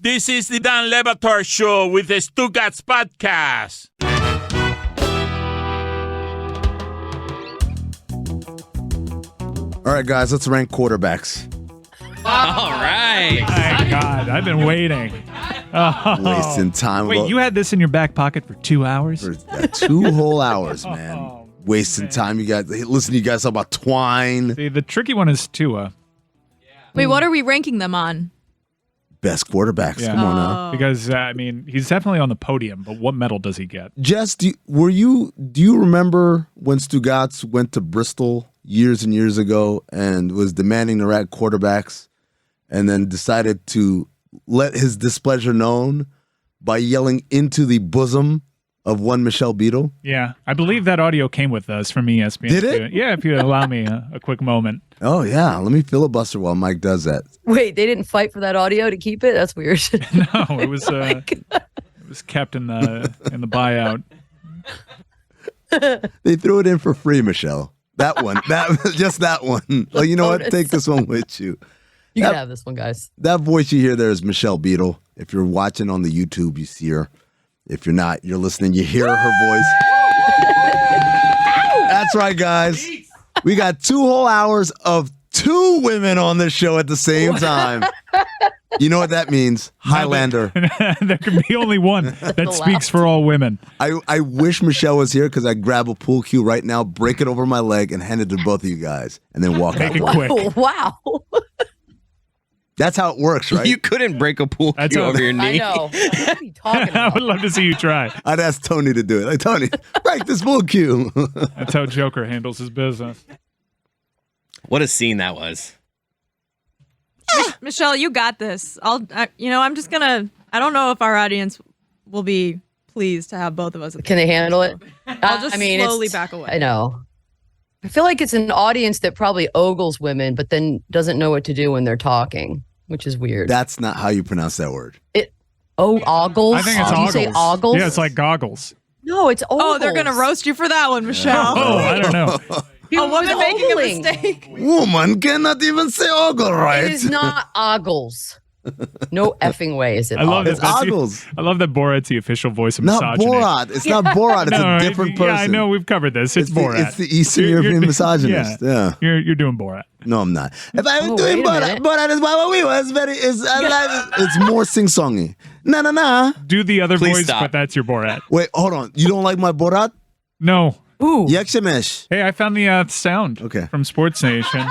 This is the Dan Le Batard Show with the Stugatz podcast. All right, guys, let's rank quarterbacks. All right. My God, I've been waiting. Oh. Wasting time. Wait, you had this in your back pocket for 2 hours? For 2 whole hours, man. Oh, Wasting time. You guys, listen to you guys talk about twine. See, the tricky one is Tua. Wait, what are we ranking them on? Best quarterbacks. Yeah. Come on now. Because, he's definitely on the podium, but what medal does he get? Jess, do you remember when Stugatz went to Bristol years and years ago and was demanding to rank quarterbacks and then decided to let his displeasure known by yelling into the bosom of one Michelle Beadle? Yeah, I believe that audio came with us from ESPN. Did it? Yeah, if you allow me a quick moment. Oh, yeah. Let me filibuster while Mike does that. Wait, they didn't fight for that audio to keep it? That's weird. No, it was kept in the buyout. They threw it in for free, Michelle. That one. Just that one. Well, you know what? Take this one with you. You can have this one, guys. That voice you hear there is Michelle Beadle. If you're watching on the YouTube, you see her. If you're not, you're listening, you hear her voice. That's right, guys. We got 2 whole hours of 2 women on this show at the same time. You know what that means? Highlander. There can be only one that speaks for all women. I wish Michelle was here because I'd grab a pool cue right now, break it over my leg, and hand it to both of you guys, and then walk out. Make it quick. Wow. That's how it works, right? You couldn't break a pool cue over your knee. I know. What are you talking I about? would love to see you try. I'd ask Tony to do it. Like, Tony, break this pool cue. That's how Joker handles his business. What a scene that was. Michelle, you got this. I'm just gonna. I don't know if our audience will be pleased to have both of us. Can they handle it? I'll just slowly it's- back away. I know. I feel like it's an audience that probably ogles women, but then doesn't know what to do when they're talking, which is weird. That's not how you pronounce that word. Ogles? I think it's Did ogles. you say ogles? Yeah, it's like goggles. No, it's ogles. Oh, they're gonna roast you for that one, Michelle. Oh, I don't know. A woman making a ogling. mistake. Woman cannot even say ogle right. It is not ogles. No effing way is it I love It's that. ogles. I love that Borat's the official voice of Not misogyny. Borat. It's not Borat. It's No, a different person. Yeah, I know. We've covered this. It's Borat. It's the Eastern European misogynist. Yeah. You're doing Borat. No, I'm not. If I was Oh, doing wait a Borat, minute. Borat is what we was it's more sing-songy. Na. Do the other Please voice, stop. but that's your Borat. Wait, hold on. You don't like my Borat? No. Ooh. Yekshemesh. Hey, I found the sound from Sports Nation.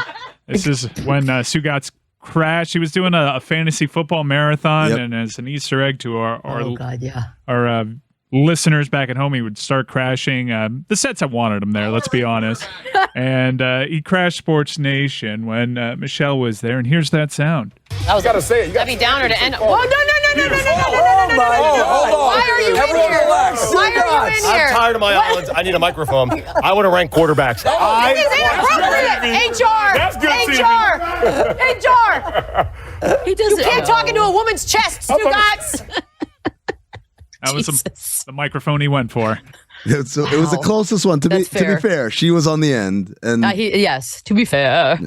This is when Stugatz crashed. He was doing a fantasy football marathon, Yep. and as an Easter egg to Oh, God, yeah. our listeners back at home, he would start crashing. The sets have wanted him there, let's be honest. And he crashed Sports Nation when Michelle was there, and here's that sound. That was gotta say it. That'd be downer to end. Oh, no. Hold on. Why are you in Everyone here? relax. Why are you in here? I'm tired of my islands. I need a microphone. I want to rank quarterbacks. This is inappropriate. HR. That's good, HR. He doesn't. You can't talk into a woman's chest, Stugatz. That was the microphone he went for. So it was the closest one. To be fair, she was on the end. And yes, to be fair.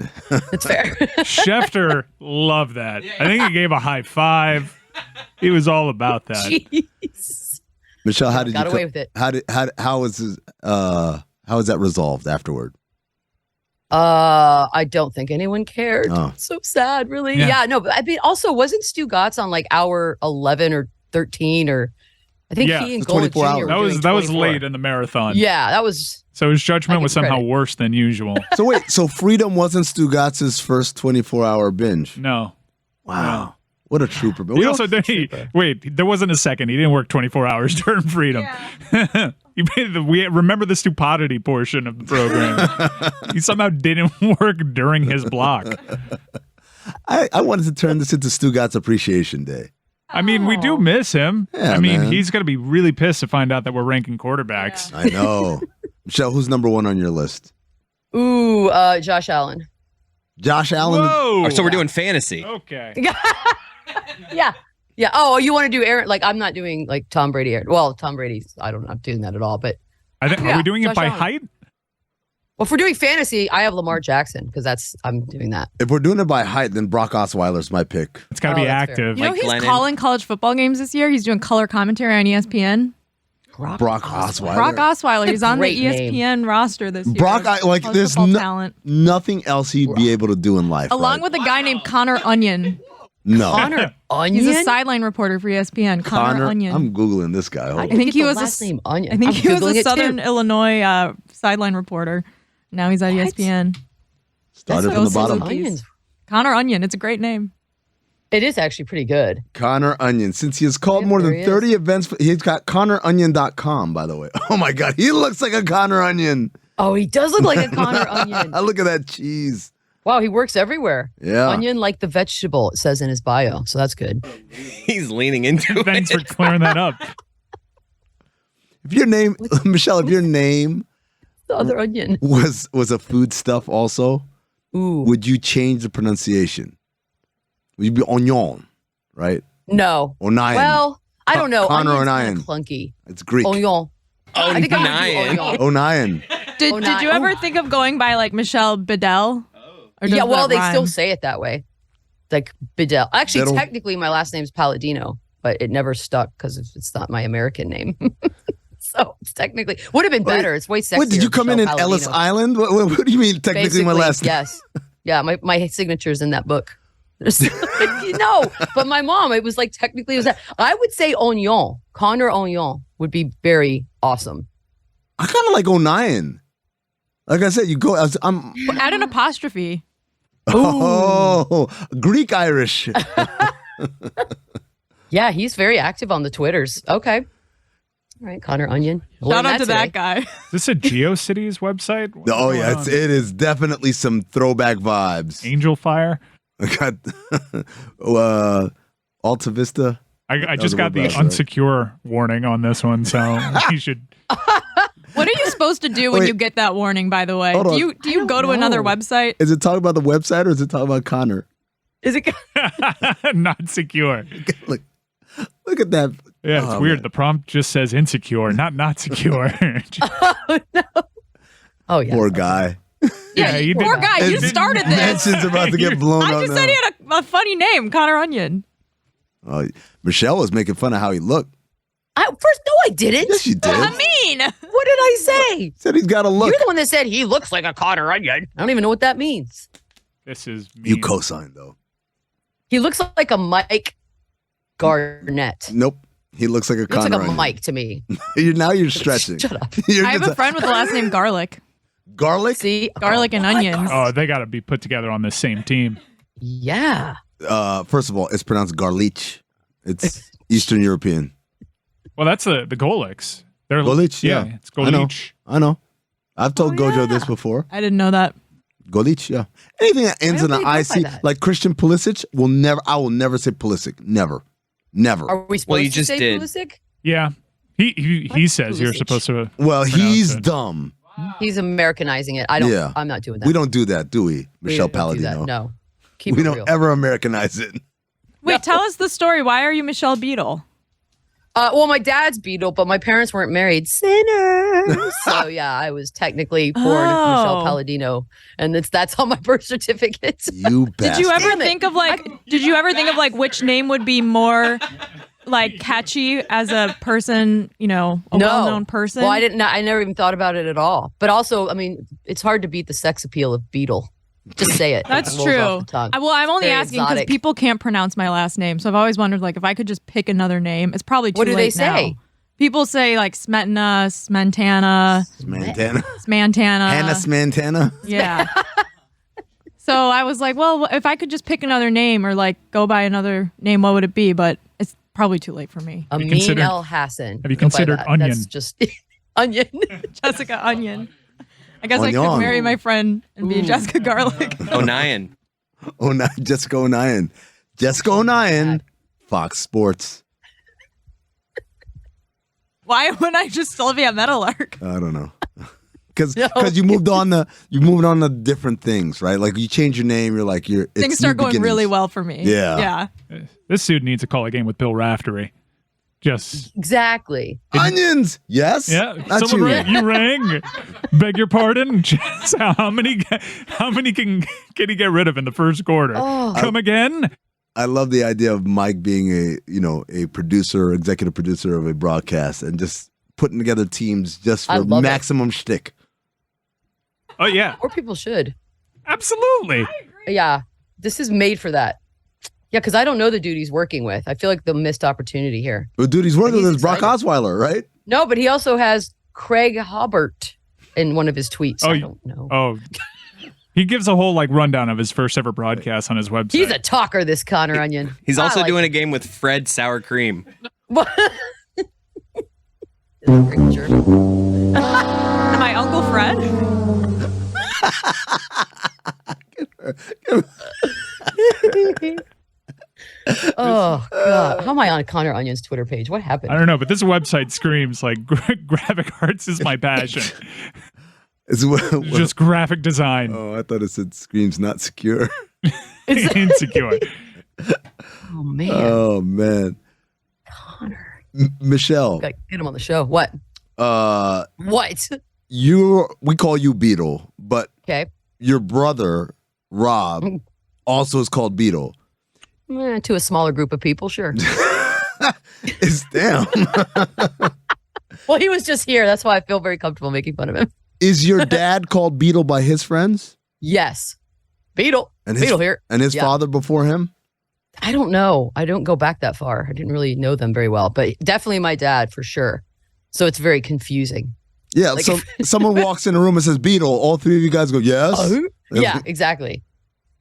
It's fair. Schefter loved that. I think he gave a high five. He was all about that. Jeez. Michelle, how did Got you away with it. how was that resolved afterward? I don't think anyone cared. Oh. It's so sad, really. Yeah. Yeah, no, but I mean, also, wasn't Stugatz on like hour 11 or 13 or I think Yeah, he and it's Gola 24 Jr. hours. were That was doing that was 24. late in the marathon. Yeah, that was. So his judgment I was give somehow credit. worse than usual. So wait, so Freedom wasn't Stugatz's first 24-hour binge. No. Wow. What a trooper. But He also wait, there wasn't a second. He didn't work 24 hours during Freedom. We remember the stupidity portion of the program. He somehow didn't work during his block. I wanted to turn this into Stugatz Appreciation Day. I mean, we do miss him. Yeah, I mean, man. he's going to be really pissed to find out that we're ranking quarterbacks. I know. Michelle, who's number one on your list? Ooh, Josh Allen. Josh Allen. Whoa. Oh, so we're doing fantasy. Okay. Yeah. Yeah. Oh, you want to do Aaron? Like, I'm not doing like Tom Brady. Well, Tom Brady, I'm not doing that at all. But Are we doing it Josh by Allen. height? Well, if we're doing fantasy, I have Lamar Jackson because I'm doing that. If we're doing it by height, then Brock Osweiler's my pick. It's got to be that's fair. active. You know, Like he's Glennon. calling college football games this year. He's doing color commentary on ESPN. Brock Osweiler. Brock Osweiler. He's on the Great name. ESPN roster this year. Brock, like, College there's football talent. nothing else he'd be able to do in life. Along right? with a guy named Connor Onion. No. Connor Onion. He's a sideline reporter for ESPN. Connor Onion. I'm Googling this guy. Hold I on. think he the was last a, name Onion. I think I'm he was Googling a it, Southern too. Illinois sideline reporter. Now he's at ESPN. Started That's from the so bottom. silly. Onions. Connor Onion. It's a great name. It is actually pretty good. Connor Onion. Since he has called Yep, more there than he 30 events, he's got ConnorOnion.com, by the way. Oh my God. He looks like a Connor Onion. Oh, he does look like a Connor Onion. Look at that cheese. Wow, he works everywhere. Yeah. Onion like the vegetable, it says in his bio. So that's good. He's leaning into Thanks for it. clearing that up. If your name, Michelle, if your name The other onion. was a food stuff also, Ooh. would you change the pronunciation? Would you be onion, right? No. Onion. Well, I don't know. Connor Onion's Onion. kinda clunky. It's Greek. Onion. I think I would Onion. do onion. Onion. Did you ever think of going by like Michelle Beadle? Or does Yeah, well, that they still rhyme? say it that way. Like Beadle. Actually, Beadle. technically, my last name's Palladino, but it never stuck because it's not my American name. So it's technically would have been better. It's way sexier. Wait, did you come in Michelle Ellis Palladino. Island? What do you mean technically my Basically, last name? Yes. Yeah, my signature's in that book. No, but my mom, it was like technically it was that. I would say Onion. Connor Onion would be very awesome. I kind of like Onion. Like I said, you go. I'm Add an apostrophe. oh Greek Irish. Yeah, he's very active on the Twitters. Okay. All right, Connor Onion. Shout Learned out to that today. guy. Is this a GeoCities website? What's Oh going yeah, on? it is definitely some throwback vibes. Angel Fire. I got Alta Vista. I was just a got the web browser. unsecure warning on this one, so you should. What are you supposed to do when Wait. you get that warning, by the way? Hold on. Do you go to another know. website? Is it talking about the website or is it talking about Connor? Is it? Not secure. Look at that. Yeah, it's Oh, weird. man. The prompt just says insecure, not secure. Oh yeah. Poor guy. Yeah, you did. Poor guy, you His started this. Mansion's about to get blown I up just now. said he had a funny name, Connor Onion. Oh, Michelle was making fun of how he looked. First, no, I didn't. Yes, she did. I mean, What did I say? Said he's got a look. You're the one that said he looks like a Connor Onion. I don't even know what that means. This is You mean. co-signed though. He looks like a Mike Garnett. Nope. He looks like a He looks Connor. like a Onion. Mike to me. Now you're stretching. Shut up. You're I have just a friend with the last name Garlic. garlic. See? Garlic and onions. Oh, they got to be put together on the same team. Yeah. First of all, it's pronounced garlich. It's Eastern European. Well, that's the Golics. They're Golich, yeah. it's I know. Golich. I know. I've told Oh, Gojo yeah. this before. I didn't know that. Golich, yeah. Anything that ends in don't an they go by IC, that? like Christian Pulisic, I will never say Pulisic. Never. Never. Are we supposed you to just say did. Pulisic? Yeah, he says you're Pulisic? supposed to. Well, pronounce he's it. dumb. He's Americanizing it. I don't. Yeah. I'm not doing that. We don't do that, do we, We Michelle don't do that. Palladino? No. Keep We it don't real. ever Americanize it. Wait, tell us the story. Why are you Michelle Beadle? Well, my dad's Beadle, but my parents weren't married. Sinners. So yeah, I was technically born Michelle Oh. Palladino, and that's on my birth certificate. You Did bastard. you ever Damn it. think of which name would be more like catchy as a person, a well-known person? Well, I didn't. I never even thought about it at all. But also, I mean, it's hard to beat the sex appeal of Beadle. Just say it. That's It rolls off true. the tongue. I'm only Very asking because exotic. people can't pronounce my last name. So I've always wondered, like, if I could just pick another name. It's probably too What do late they say? now. People say like Smetana, Smentana, Montana. Smantana. Hannah Smantana. Yeah. So I was like, well, if I could just pick another name or like go by another name, what would it be? But it's probably too late for me. Amin considered- El Hassan. have you Go by considered that. Onion? That's just Onion. Jessica Onion. I guess I Onion. could marry my friend and be Jessica Garlic. Onion. Jessica O'Nien. Jessica O'Nien. Fox Sports. Why wouldn't I just Sylvia Meadowlark? I don't know. Because No. you moved on to different things, right? Like you change your name, it's Things start new going really beginnings. well for me. Yeah. This dude needs to call a game with Bill Raftery. Just Exactly. Onions. Yes. yeah. Not Someone you. you rang. Beg your pardon. Just how many can he get rid of in the first quarter? Oh. Come again? I love the idea of Mike being a producer, executive producer of a broadcast, and just putting together teams just I for love it. maximum shtick. Oh yeah, More people should. absolutely. Yeah. This is made for that. Yeah, because I don't know the dude he's working with. I feel like the missed opportunity here. But dude, he's working He's with his Brock excited. Osweiler, right? No, but he also has Craig Hobart in one of his tweets. Oh, I don't know. Oh, he gives a whole rundown of his first ever broadcast on his website. He's a talker, this Connor Onion. He's also I like doing it. a game with Fred Sour Cream. Freaking jerk. My Uncle Fred? Oh, God. How am I on Connor Onion's Twitter page? What happened? I don't know, but this website screams like graphic arts is my passion. It's Just graphic design. oh, I thought it said screams not secure. Insecure. Oh, man. Oh man, Connor. Michelle, Gotta get him on the show. What? What? we call you Beadle, but Okay. your brother Rob also is called Beadle. To a smaller group of people, sure. It's damn. Well, he was just here. That's why I feel very comfortable making fun of him. Is your dad called Beadle by his friends? Yes. Beetle. And his, Beetle here. And his Yeah. father before him? I don't know. I don't go back that far. I didn't really know them very well, but definitely my dad for sure. So it's very confusing. Yeah. Like- So someone walks in a room and says Beadle. All three of you guys go, yes. Yeah, exactly.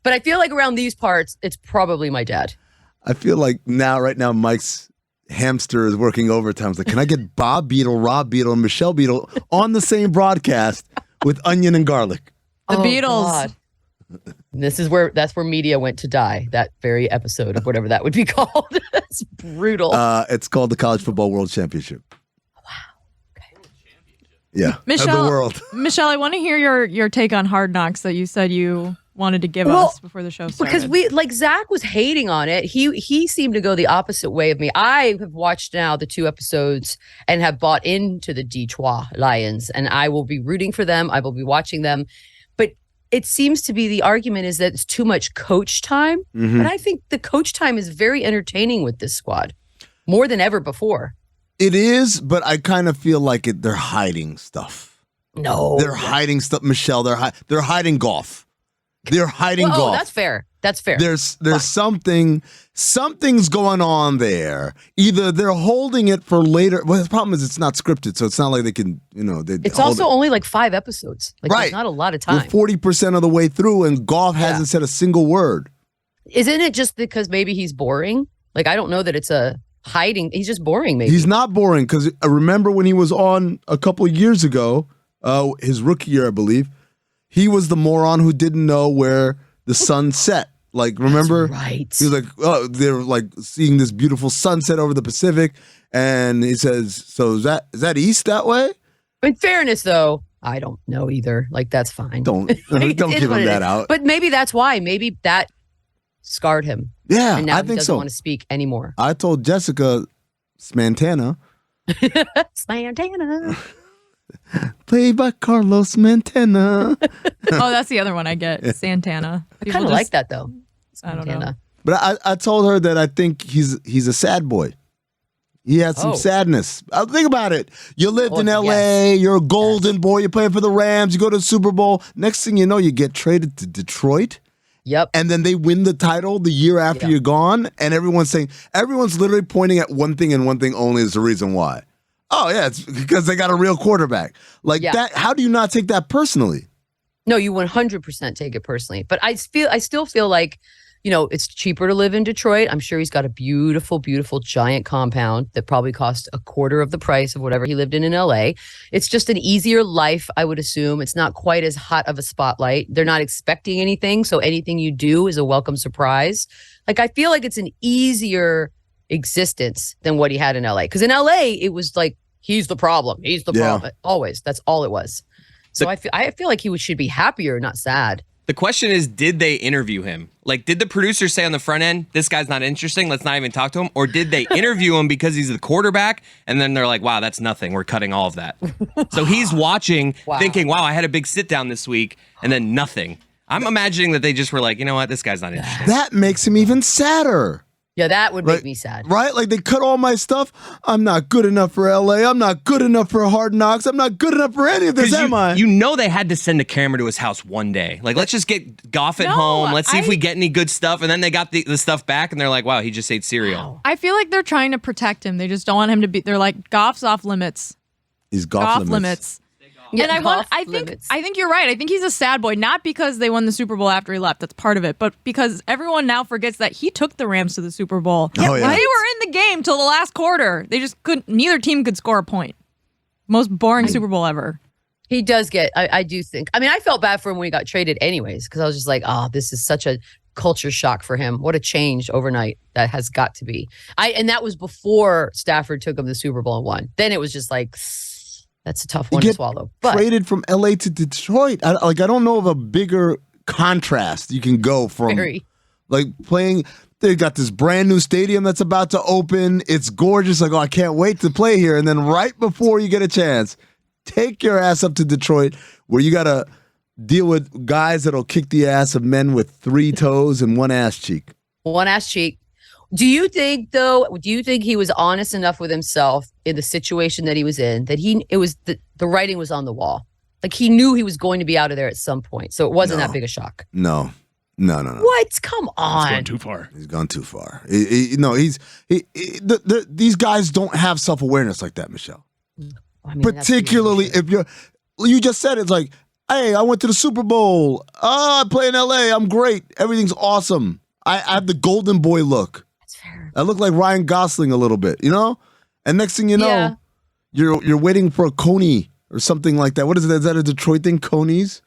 But I feel like around these parts, it's probably my dad. I feel like right now, Mike's hamster is working overtime. It's like, can I get Bob Beadle, Rob Beadle, and Michelle Beadle on the same broadcast with onion and garlic? The Beatles. God. That's where media went to die. That very episode of whatever that would be called. It's brutal. It's called the College Football World Championship. Yeah. Of the Michelle, world. Michelle, I want to hear your take on Hard Knocks that you said you wanted to give Well, us before the show started. because Zach was hating on it. He seemed to go the opposite way of me. I have watched now the 2 episodes and have bought into the Detroit Lions, and I will be rooting for them. I will be watching them. But it seems to be the argument is that it's too much coach time. Mhm. But I think the coach time is very entertaining with this squad, more than ever before. It is, but I kind of feel like they're hiding stuff. No, They're hiding stuff, Michelle. They're hiding golf. They're hiding well, golf. that's fair. That's fair. There's something's going on there. Either they're holding it for later. Well, the problem is it's not scripted, so it's not like they can, It's also only like 5 episodes. Like, Right. There's not a lot of We're time. 40% of the way through, and golf hasn't said a single word. Isn't it just because maybe he's boring? Like, I don't know that it's a hiding. He's just boring, maybe. He's not boring because I remember when he was on a couple of years ago, his rookie year, I believe. He was the moron who didn't know where the sun set. Like, remember? That's right. He was like, oh, they're like seeing this beautiful sunset over the Pacific, and he says, "So is that east that way?" In fairness, though, I don't know either. Like, that's fine. Don't It don't is give what him it that is. out. But maybe that's why. Maybe that scarred him. Yeah, And now I he think doesn't so. want to speak anymore. I told Jessica Smantana, Santana. played by Carlos Santana. oh, that's the other one I get. Santana. I kind of like that, though. I don't know. Santana. But I told her that I think he's a sad boy. He has some Oh. sadness. Think about it. You lived Oh, in L.A. yes. You're a golden boy. You play for the Rams. You go to the Super Bowl. Next thing you know, you get traded to Detroit. Yep. And then they win the title the year after Yeah. you're gone. And everyone's literally pointing at one thing and one thing only is the reason why. Oh, yeah, it's because they got a real quarterback. Like Yeah. that. How do you not take that personally? No, you 100% take it personally. But I still feel like, it's cheaper to live in Detroit. I'm sure he's got a beautiful, beautiful giant compound that probably cost a quarter of the price of whatever he lived in LA. It's just an easier life, I would assume. It's not quite as hot of a spotlight. They're not expecting anything. So anything you do is a welcome surprise. Like, I feel like it's an easier existence than what he had in LA. Because in LA, it was like, he's the problem. He's the Yeah. problem. Always. That's all it was. So I feel like he should be happier, not sad. The question is, did they interview him? Like, did the producer say on the front end, this guy's not interesting, let's not even talk to him? Or did they interview him because he's the quarterback? And then they're like, wow, that's nothing. We're cutting all of that. So he's watching, thinking, wow, I had a big sit down this week, and then nothing. I'm imagining that they just were like, you know what, this guy's not interesting. That makes him even sadder. Yeah, that would make me sad. Right? Like they cut all my stuff. I'm not good enough for LA. I'm not good enough for Hard Knocks. I'm not good enough for any of this, am I? You know they had to send a camera to his house one day. Like, let's just get Goff at home. Let's see if we get any good stuff. And then they got the stuff back, and they're like, wow, he just ate cereal. I feel like they're trying to protect him. They just don't want him to be. They're like, Goff's off limits. He's Goff limits. Yeah, And I think you're right. I think he's a sad boy, not because they won the Super Bowl after he left. That's part of it, but because everyone now forgets that he took the Rams to the Super Bowl. Oh, yeah. They were in the game till the last quarter. They just couldn't. Neither team could score a point. Most boring Super Bowl ever. He does get. I do think. I mean, I felt bad for him when he got traded, anyways, because I was just like, oh, this is such a culture shock for him. What a change overnight that has got to be. And that was before Stafford took him to the Super Bowl and won. Then it was just like. That's a tough one to swallow. But traded from LA to Detroit. I don't know of a bigger contrast you can go from like playing. They got this brand new stadium that's about to open. It's gorgeous. Like, oh, I can't wait to play here. And then right before you get a chance, take your ass up to Detroit where you got to deal with guys that'll kick the ass of men with 3 toes and 1 ass cheek. 1 ass cheek. Do you think he was honest enough with himself in the situation that he was in, that the writing was on the wall? Like he knew he was going to be out of there at some point. So it wasn't that big a shock. No. What? Come on. He's gone too far. He's gone too far. These guys don't have self-awareness like that, Michelle. I mean, particularly if you just said it's like, hey, I went to the Super Bowl. I play in LA. I'm great. Everything's awesome. I have the golden boy look. I look like Ryan Gosling a little bit, you know? And next thing you know, you're waiting for a Coney or something like that. What is it? Is that a Detroit thing? Conies?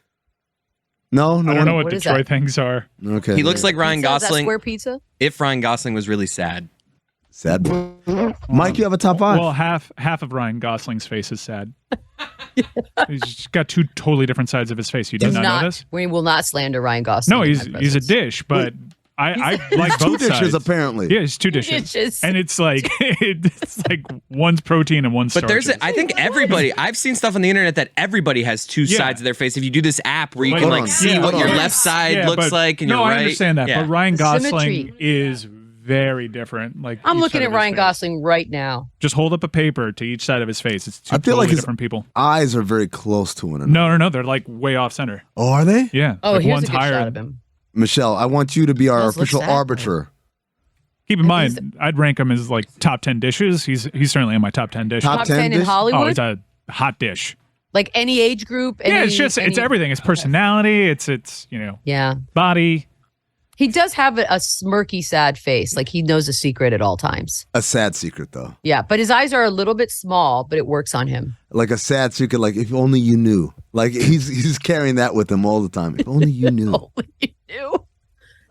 No? I don't know what Detroit things are. Okay. He looks like Ryan Gosling. Square pizza? If Ryan Gosling was really sad. Sad boy. Mike, you have a top 5? Well, half of Ryan Gosling's face is sad. He's just got 2 totally different sides of his face. You did not know this? We will not slander Ryan Gosling. No, he's a dish, but I like both 2 dishes sides. Apparently. Yeah, it's 2 dishes. And it's like one's protein and one's starches. But I think everybody, I've seen stuff on the internet that everybody has 2 sides of their face. If you do this app where you can see what your left side looks like and your right. No, I understand that. Yeah. But Ryan Gosling Symmetry. is very different. Like I'm each looking side at of his Ryan face. Gosling right now. Just hold up a paper to each side of his face. It's 2 I feel totally like his different people. eyes are very close to one another. No. They're like way off center. Oh, are they? Yeah. Oh, like here's one's a good higher. shot of him. Michelle, I want you to be our Does look official sad, arbiter. Keep in mind, I'd rank him as like top 10 dishes. He's certainly in my top 10 dishes. Top Top 10 10 in dish? Oh, Hollywood? he's a hot dish. Like any age group? Yeah, it's everything. It's personality. It's Yeah. body. He does have a smirky, sad face. Like he knows a secret at all times. A sad secret, though. Yeah, but his eyes are a little bit small, but it works on him. Like a sad secret, like if only you knew. Like he's carrying that with him all the time. If only you knew. Only you knew.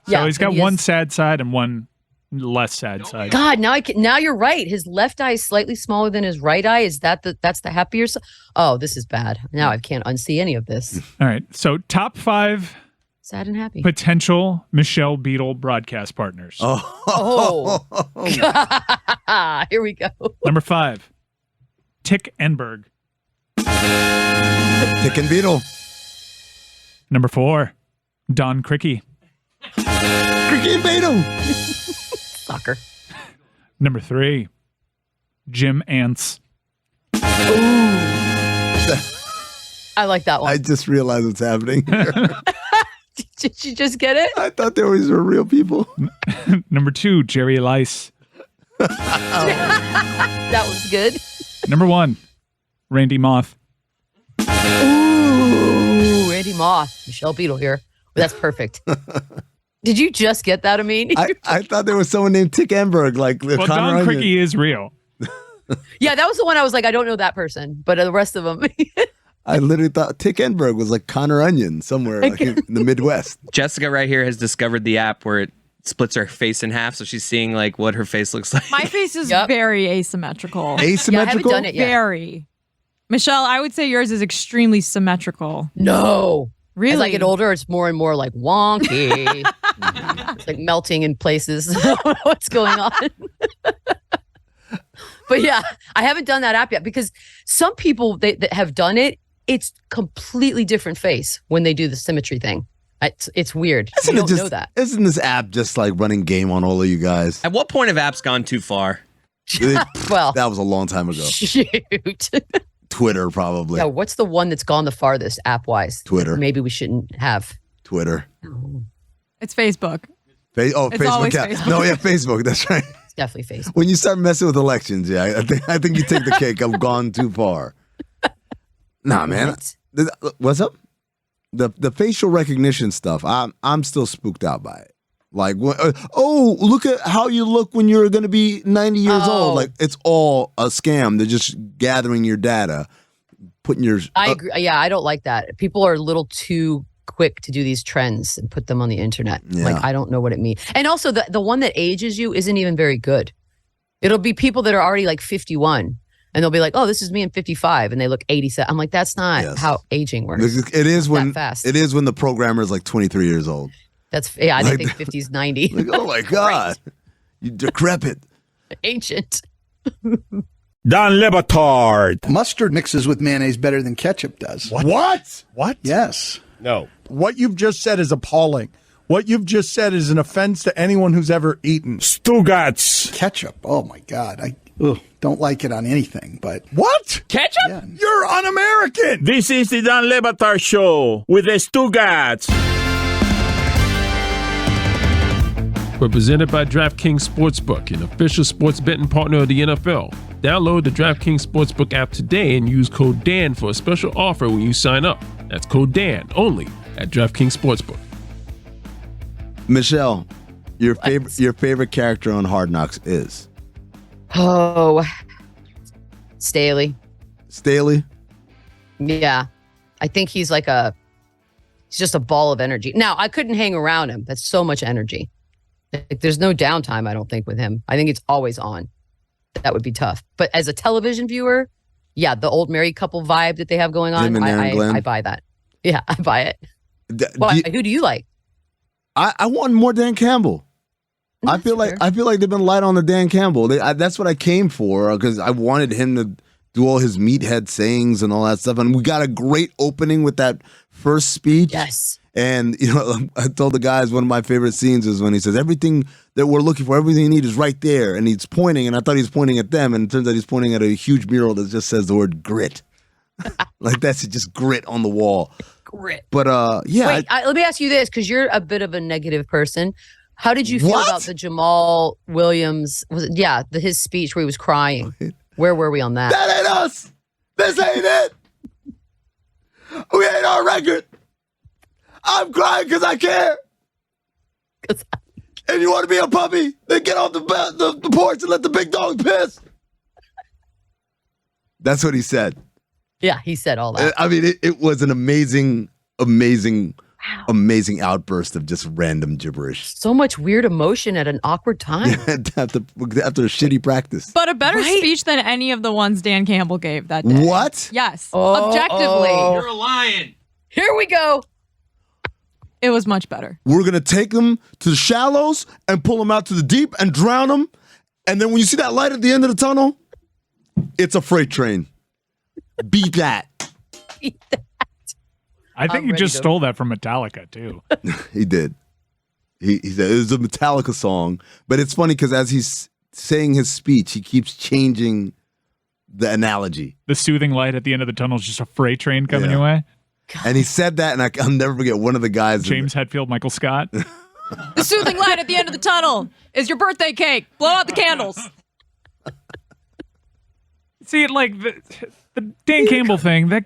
So he's got one sad side and one less sad side. God, now you're right. His left eye is slightly smaller than his right eye. Is that's the happier side? Oh, this is bad. Now I can't unsee any of this. All right. So top 5 Sad and happy. potential Michelle Beadle broadcast partners. Oh. Here we go. Number 5, Tick Enberg. Tick and Beetle. Number 4, Don Criqui. Cricky and Beetle. Soccer. Number 3, Jim Ants. I like that one. I just realized what's happening here. Did you just get it? I thought there were real people. Number 2, Jerry Lice. That was good. Number 1, Randy Moth. Ooh, Randy Moth. Michelle Beadle here. That's perfect. Did you just get that, Amin? I thought there was someone named Tick Enberg, like Well, Connor Don Onion. Criqui is real. Yeah, that was the one I was like, I don't know that person, but the rest of them. I literally thought Tick Enberg was like Connor Onion somewhere like in the Midwest. Jessica right here has discovered the app where it splits her face in half, so she's seeing like what her face looks like. My face is Yep. very asymmetrical. Yeah, I haven't Asymmetrical? done it yet. Very. Michelle, I would say yours is extremely symmetrical. No. Really? As I get older, it's more and more like wonky. It's like melting in places. I don't know what's going on. But yeah, I haven't done that app yet because some people that have done it, it's completely different face when they do the symmetry thing. It's weird. You don't know that. Isn't this app just like running game on all of you guys? At what point have apps gone too far? Well, that was a long time ago. Shoot. Twitter, probably. Yeah, what's the one that's gone the farthest app-wise? Twitter. Maybe we shouldn't have. Twitter. It's Facebook. It's Facebook. always Yeah. Facebook. No, yeah, Facebook. That's right. It's definitely Facebook. When you start messing with elections, yeah, I think you take the cake. I've gone too far. Nah, man. What's up? The facial recognition stuff. I'm still spooked out by it. Like, look at how you look when you're going to be 90 years old. Like, it's all a scam. They're just gathering your data, putting your. I agree. Yeah, I don't like that. People are a little too quick to do these trends and put them on the internet. Yeah. Like, I don't know what it means. And also, the one that ages you isn't even very good. It'll be people that are already like 51. And they'll be like, "Oh, this is me in 55," and they look 87. I'm like, "That's not how aging works." It is when fast. it is when the programmer is like 23 years old. I Like think 50 is 90. Like, oh my god, you decrepit, ancient. Dan Le Batard. Mustard mixes with mayonnaise better than ketchup does. What? What? Yes. No. What you've just said is appalling. What you've just said is an offense to anyone who's ever eaten. Stugats. Ketchup. Oh my God. I don't like it on anything, but. What? Ketchup? Yeah. You're un-American. This is the Dan Le Batard Show with the Stugats. We're presented by DraftKings Sportsbook, an official sports betting partner of the NFL. Download the DraftKings Sportsbook app today and use code DAN for a special offer when you sign up. That's code DAN only at DraftKings Sportsbook. Michelle, your favorite character on Hard Knocks is? Oh, Staley. Staley? Yeah. I think he's he's just a ball of energy. Now, I couldn't hang around him. That's so much energy. Like, there's no downtime, I don't think, with him. I think it's always on. That would be tough. But as a television viewer, yeah, the old married couple vibe that they have going on, I buy that. Yeah, I buy it. Who do you like? I want more Dan Campbell. I feel like they've been light on the Dan Campbell. That's what I came for, because I wanted him to do all his meathead sayings and all that stuff. And we got a great opening with that first speech. Yes. And, I told the guys one of my favorite scenes is when he says, everything that we're looking for, everything you need is right there. And he's pointing, and I thought he was pointing at them. And it turns out he's pointing at a huge mural that just says the word grit. Like, that's just grit on the wall. Grit. But, yeah. Wait, let me ask you this, because you're a bit of a negative person. How did you feel about the Jamal Williams, his speech where he was crying? Where were we on that? That ain't us. This ain't it. We ain't our record. I'm crying because I care. And you want to be a puppy? Then get off the porch and let the big dog piss. That's what he said. Yeah, he said all that. I mean, it was an amazing outburst of just random gibberish. So much weird emotion at an awkward time. after a shitty practice. But a better speech than any of the ones Dan Campbell gave that day. What? Yes. Objectively. You're a lion. Here we go. It was much better. We're going to take them to the shallows and pull them out to the deep and drown them. And then when you see that light at the end of the tunnel, it's a freight train. Beat that. I think he just stole that from Metallica, too. He did. He said it was a Metallica song. But it's funny because as he's saying his speech, he keeps changing the analogy. The soothing light at the end of the tunnel is just a freight train coming your way. And he said that, and I'll never forget one of the guys. James Hetfield, Michael Scott. The soothing light at the end of the tunnel is your birthday cake. Blow out the candles. See, like the Dan Campbell thing, that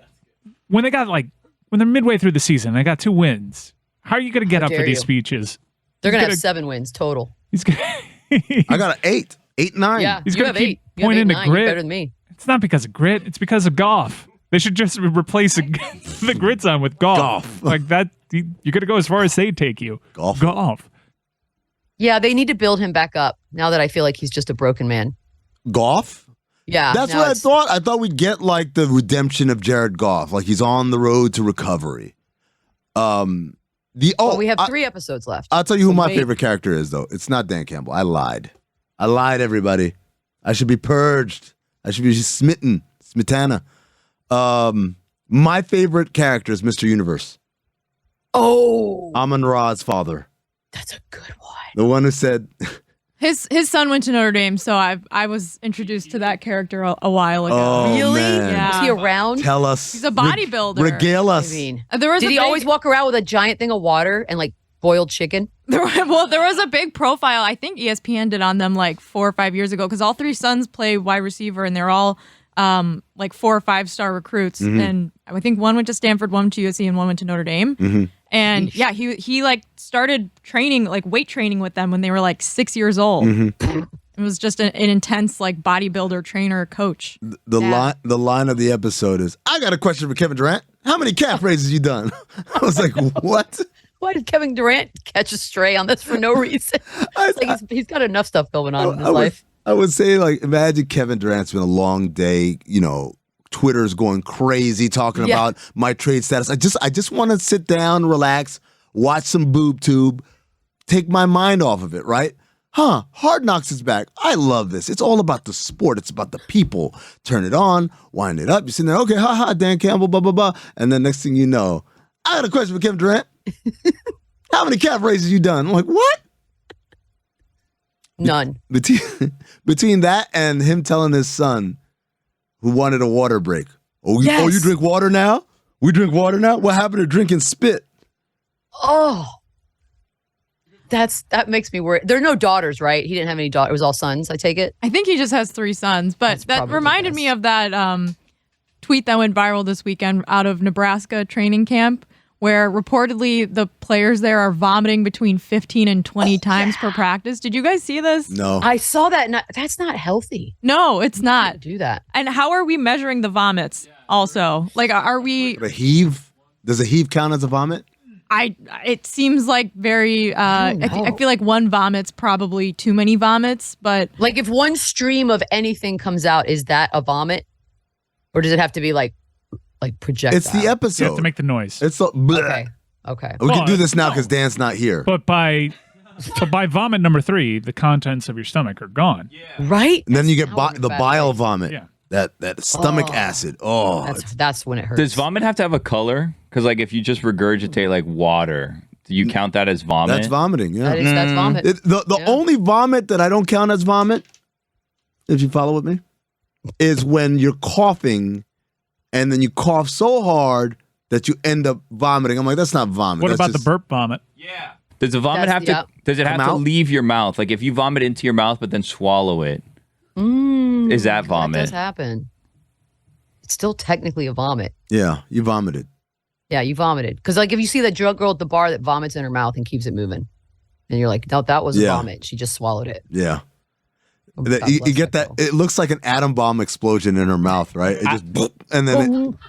when they're midway through the season, they got 2 wins. How are you going to get up for these speeches? They're going to have 7 wins total. I got an 8, 8-9. Yeah, he's you going have to keep 8. You have pointing 8, to 9. grit. You're better than me. It's not because of grit. It's because of golf. They should just replace the grit sign with golf. Like that, you're going to go as far as they take you. Golf. Yeah, they need to build him back up now that I feel like he's just a broken man. Goff? Yeah. That's what I thought. I thought we'd get like the redemption of Jared Goff. Like he's on the road to recovery. We have 3 episodes left. I'll tell you who So my wait. favorite character is, though. It's not Dan Campbell. I lied, everybody. I should be purged. I should be smitten. Smetana. My favorite character is Mr. Universe. Oh, Amin Ra's father. that's a good one. The one who said, His son went to Notre Dame, so I was introduced to that character a while ago. oh, Really? man. Yeah. Is he around? Tell us. He's a bodybuilder. Regale I us. mean, There was did a he big- always walk around with a giant thing of water and like boiled chicken? There was a big profile. I think ESPN did on them like 4 or 5 years ago because all 3 sons play wide receiver and they're all like 4 or 5 star recruits. Mm-hmm. And I think one went to Stanford, one went to USC, and one went to Notre Dame. Mm-hmm. And yeah, he like started training, like weight training with them when they were like 6 years old. Mm-hmm. It was just an intense like bodybuilder trainer coach. The line of the episode is, I got a question for Kevin Durant. How many calf raises you done? I was like, what? Why did Kevin Durant catch a stray on this for no reason? It's like he's got enough stuff going on in his life. I would say, like, imagine Kevin Durant's been a long day, Twitter's going crazy talking Yeah. about my trade status. I just want to sit down, relax, watch some boob tube, take my mind off of it, right? Hard Knocks is back. I love this. It's all about the sport. It's about the people. Turn it on, wind it up. You're sitting there, okay, Dan Campbell, blah, blah, blah. And then next thing you know, I got a question for Kevin Durant. How many calf raises you done? I'm like, what? None. Between that and him telling his son who wanted a water break. Oh, Yes. you drink water now? We drink water now? What happened to drinking spit? Oh, that makes me worry. There are no daughters, right? He didn't have any daughters. It was all sons, I take it. I think he just has 3 sons, but That's that probably reminded me of that tweet that went viral this weekend out of Nebraska training camp, where reportedly the players there are vomiting between 15 and 20 times per practice. Did you guys see this? No. I saw that. And that's not healthy. No, it's not. Do that. And how are we measuring the vomits also? Like, are we, A heave? Does a heave count as a vomit? it seems like very, I feel like one vomit's probably too many vomits, but Like if one stream of anything comes out, is that a vomit? Or does it have to be like projectile? It's the You episode. have to make the noise. It's so, bleh. Okay. Okay. We can do this now no. because Dan's not here. But by vomit number 3, the contents of your stomach are gone. Right? And then you get Now we're the bad bile ways. vomit. Yeah. That stomach acid. Oh, That's when it hurts. Does vomit have to have a color? Because like if you just regurgitate like water, do you count that as vomit? that's vomiting. Yeah. That's vomit. The Yeah. only vomit that I don't count as vomit, if you follow with me, is when you're coughing and then you cough so hard that you end up vomiting. I'm like, that's not vomit. What That's about just- the burp vomit? Yeah. Does the vomit That's- have to? Does it have Come to out? leave your mouth? Like if you vomit into your mouth but then swallow it, is that That vomit? does happen. It's still technically a vomit. Yeah, you vomited. Yeah, you vomited. Because like if you see that drunk girl at the bar that vomits in her mouth and keeps it moving, and you're like, no, that was a Yeah. vomit. She just swallowed it. Yeah. Oh, That- God you bless get that. girl. It looks like an atom bomb explosion in her mouth, right? It just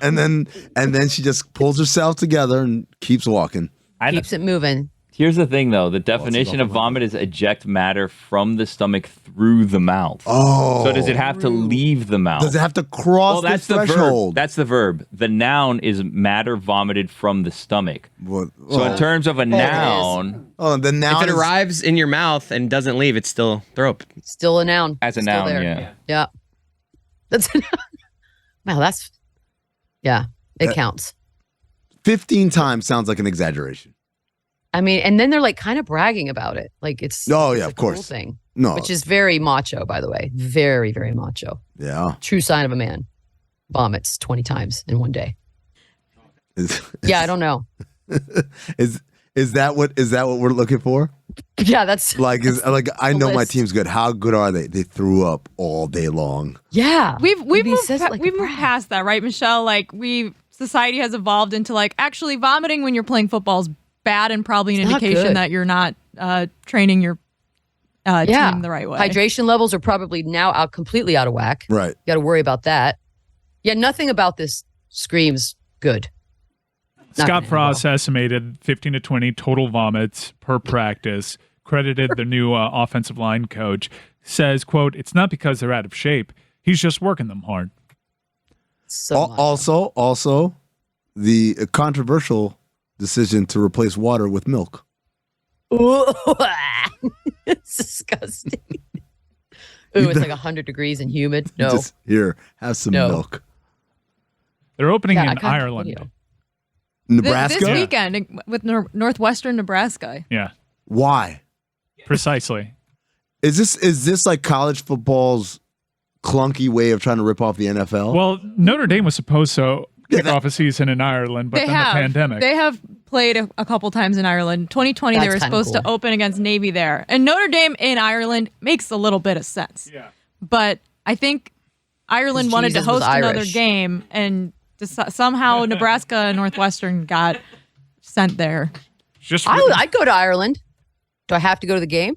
and then she just pulls herself together and keeps walking. Keeps it moving. Here's the thing, though. The definition of vomit is eject matter from the stomach through the mouth. Oh, So does it have to leave the mouth? Does it have to cross Well, that's the the threshold? verb. That's the verb. The noun is matter vomited from the stomach. So in terms of a noun, the noun If it is- arrives in your mouth and doesn't leave, it's still throw. Still a noun. as a Still noun, there. yeah. Yeah. That's a noun. Wow, that's yeah. It counts. 15 times sounds like an exaggeration. I mean, and then they're like kind of bragging about it. Like it's Oh, it's yeah, a of cool course. thing. No. Which is very macho, by the way. Very, very macho. Yeah. True sign of a man. Vomits 20 times in one day. Is, Yeah, I don't know. is that what we're looking for? Yeah, that's Like I know my list. team's good. How good are they? They threw up all day long. yeah. we've Maybe he moved, says it like a we've moved brag. past that, right, Michelle? Like society has evolved into like actually vomiting when you're playing football is bad and probably an It's not indication good. that you're not training your team the right way. Hydration levels are probably now completely out of whack. Right. You got to worry about that. Yeah, nothing about this screams good. Not Scott gonna end Frost well. estimated 15 to 20 total vomits per practice, credited the new offensive line coach, says, quote, it's not because they're out of shape. He's just working them hard. So much. Also, the controversial decision to replace water with milk. Ooh, it's disgusting. Ooh, it's like 100 degrees and humid. No. Just here, have some No. milk. They're opening Yeah, I in got the Ireland. video. Nebraska? This weekend with Northwestern Nebraska. Yeah, Why? precisely. Is this like college football's clunky way of trying to rip off the NFL? Well, Notre Dame was supposed to kick off a season in Ireland, but They then have. the pandemic. They have played a couple times in Ireland. 2020, they That's were kinda supposed to cool. open against Navy there. And Notre Dame in Ireland makes a little bit of sense. Yeah. But I think Ireland wanted to Jesus was host another Irish. game, and somehow Nebraska and Northwestern got sent there. Just I'd go to Ireland. Do I have to go to the game?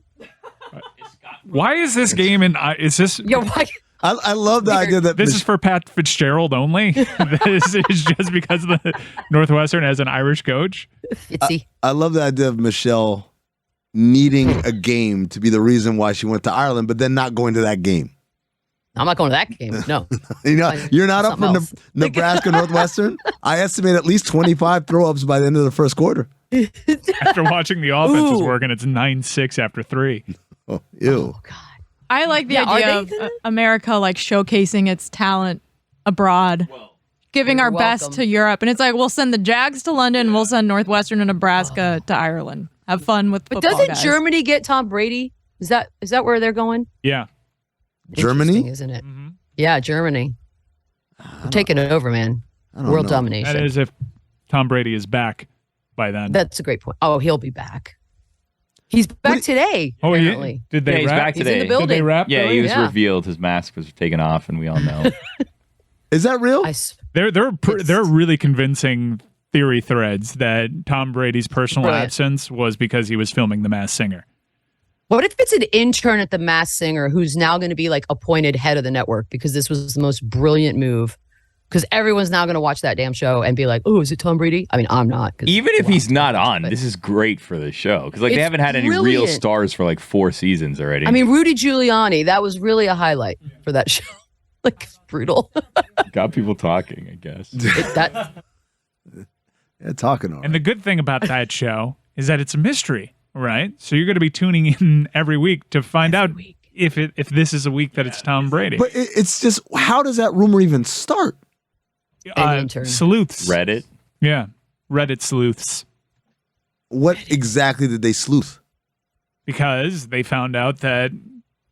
why is this game in? Is this? Yeah, why? I love the idea that This is for Pat Fitzgerald only. This is just because the Northwestern has an Irish coach. Fitzy. I love the idea of Michelle needing a game to be the reason why she went to Ireland, but then not going to that game. I'm not going to that game. No. You're not up for Something else. Nebraska Northwestern. I estimate at least 25 throw-ups by the end of the first quarter. After watching the offense is Ooh. working, it's 9-6 after 3. Oh, ew. Oh, God. I like the Yeah, are idea they of America like showcasing its talent abroad, giving You're our best welcome. to Europe. And it's like, we'll send the Jags to London, we'll send Northwestern and Nebraska to Ireland. Have fun with But football, doesn't guys. Germany get Tom Brady? Is that where they're going? Yeah. Germany? Interesting, isn't it? Yeah, Germany. We're taking it over, man. don't World know. domination. That is if Tom Brady is back by then. That's a great point. Oh, he'll be back. He's back today. Oh, apparently. Did they he's wrap? back He's today. in the building. Did they wrap? Yeah, Billy? he was Yeah. revealed. His mask was taken off, and we all know. Is that real? They're really convincing theory threads that Tom Brady's personal Brilliant. absence was because he was filming The Masked Singer. What if it's an intern at the Masked Singer who's now going to be like appointed head of the network because this was the most brilliant move? Because everyone's now going to watch that damn show and be like, "Oh, is it Tom Brady?" I mean, I'm not. 'cause- Even if well, he's not on, but- this is great for the show because like they It's haven't had any real brilliant. stars for like 4 seasons already. I mean, Rudy Giuliani. That was really a highlight for that show. Like it's brutal. got people talking, I guess. that Yeah, talking all And the good thing about that show is that it's a mystery, right? So you're going to be tuning in every week to find out if this is a week that it's Tom Brady. But it's just, how does that rumor even start? An intern. Sleuths. Reddit. Yeah. Reddit sleuths. What exactly did they sleuth? Because they found out that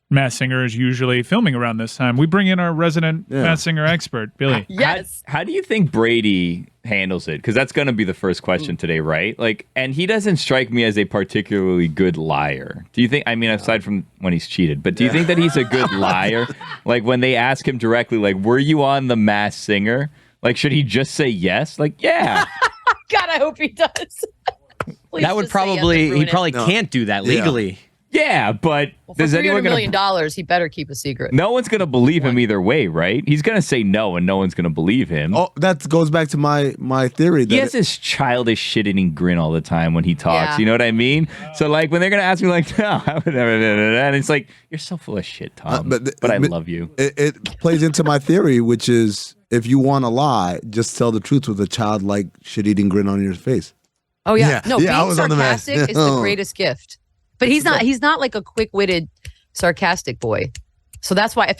Masked Singer is usually filming around this time. We bring in our resident Masked Singer expert, Billy. Yes. How do you think Brady handles it? Because that's going to be the first question today, right? Like, and he doesn't strike me as a particularly good liar. Do you think? I mean, aside from when he's cheated, but do you think that he's a good liar? Like when they ask him directly, like, "Were you on the Masked Singer?" Like, should he just say yes? Like, yeah. God, I hope he does. Please That would just say yes and probably ruin he it. probably can't do that legally. Yeah, but Well, for does anyone $300 gonna? million, he better keep a secret. No one's gonna believe him either way, right? He's gonna say no, and no one's gonna believe him. Oh, that goes back to my theory. That He has this childish shit-eating grin all the time when he talks. Yeah. You know what I mean? So like when they're gonna ask me like, no, I would never, and it's like you're so full of shit, Tom. But I love you. It plays into my theory, which is if you want to lie, just tell the truth with a childlike shit-eating grin on your face. Oh yeah, Yeah. no. Yeah, I being was on the Masked. sarcastic is the greatest gift. But he's not. He's not like a quick-witted, sarcastic boy. So that's why if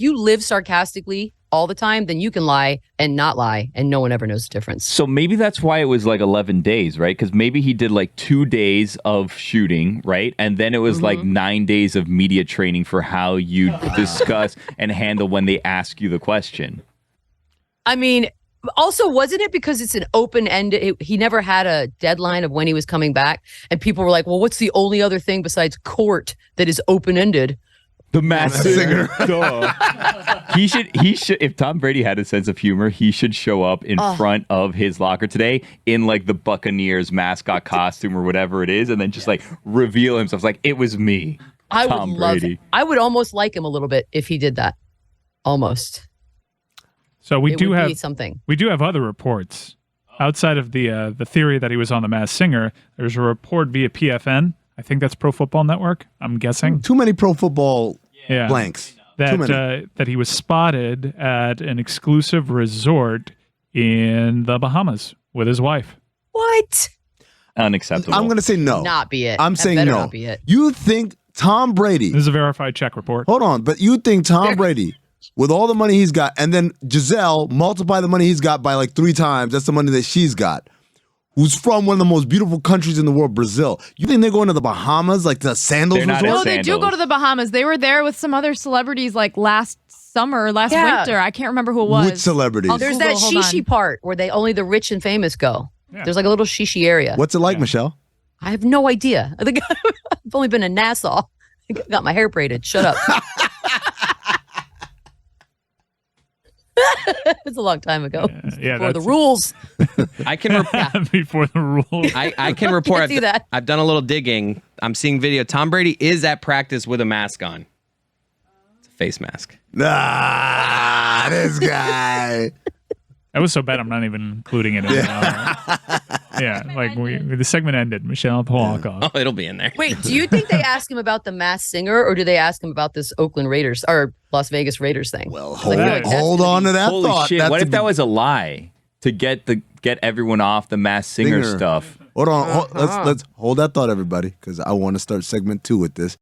you live sarcastically all the time, then you can lie and not lie, and no one ever knows the difference. So maybe that's why it was like 11 days, right? Because maybe he did like 2 days of shooting, right? And then it was like 9 days of media training for how you discuss and handle when they ask you the question. I mean, also, wasn't it because it's an open-ended? He never had a deadline of when he was coming back, and people were like, "Well, what's the only other thing besides court that is open-ended?" The Masked Singer. He should. If Tom Brady had a sense of humor, he should show up in front of his locker today in like the Buccaneers mascot costume or whatever it is, and then just like reveal himself. Like it was me. I Tom would love. Brady. I would almost like him a little bit if he did that. Almost. So we It do would have be something. We do have other reports outside of the theory that he was on the Masked Singer. There's a report via PFN. I think that's Pro Football Network. I'm guessing. Too many pro football blanks. Too many. That he was spotted at an exclusive resort in the Bahamas with his wife. What? Unacceptable. I'm going to say no. Not be it. I'm That saying better no. not be it. You think Tom Brady? This is a verified check report. Hold on, but you think Tom Brady, with all the money he's got, and then Giselle multiply the money he's got by like 3 times. That's the money that she's got. Who's from one of the most beautiful countries in the world, Brazil? You think they're going to the Bahamas, like the Sandals They're not Resort? No, they do go to the Bahamas. They were there with some other celebrities like last summer, last winter. I can't remember who it was. Which celebrities? There's that shishi part where only the rich and famous go. Yeah. There's like a little shishi area. What's it like, Michelle? I have no idea. I've only been in Nassau. I got my hair braided. Shut up. It's a long time ago. Yeah, Before the rules. I can before the rules. I can report. Can't do that. I've done a little digging. I'm seeing video. Tom Brady is at practice with a mask on. It's a face mask. Nah, this guy. That was so bad, I'm not even including it in yeah, like the segment ended. Michelle, walk off. Oh, it'll be in there. Wait, do you think they ask him about the Masked Singer, or do they ask him about this Oakland Raiders or Las Vegas Raiders thing? Well, hold on to that Holy thought. shit! That's What if a- that was a lie to get everyone off the Masked Singer stuff? Hold on. Let's hold that thought, everybody, because I want to start segment 2 with this.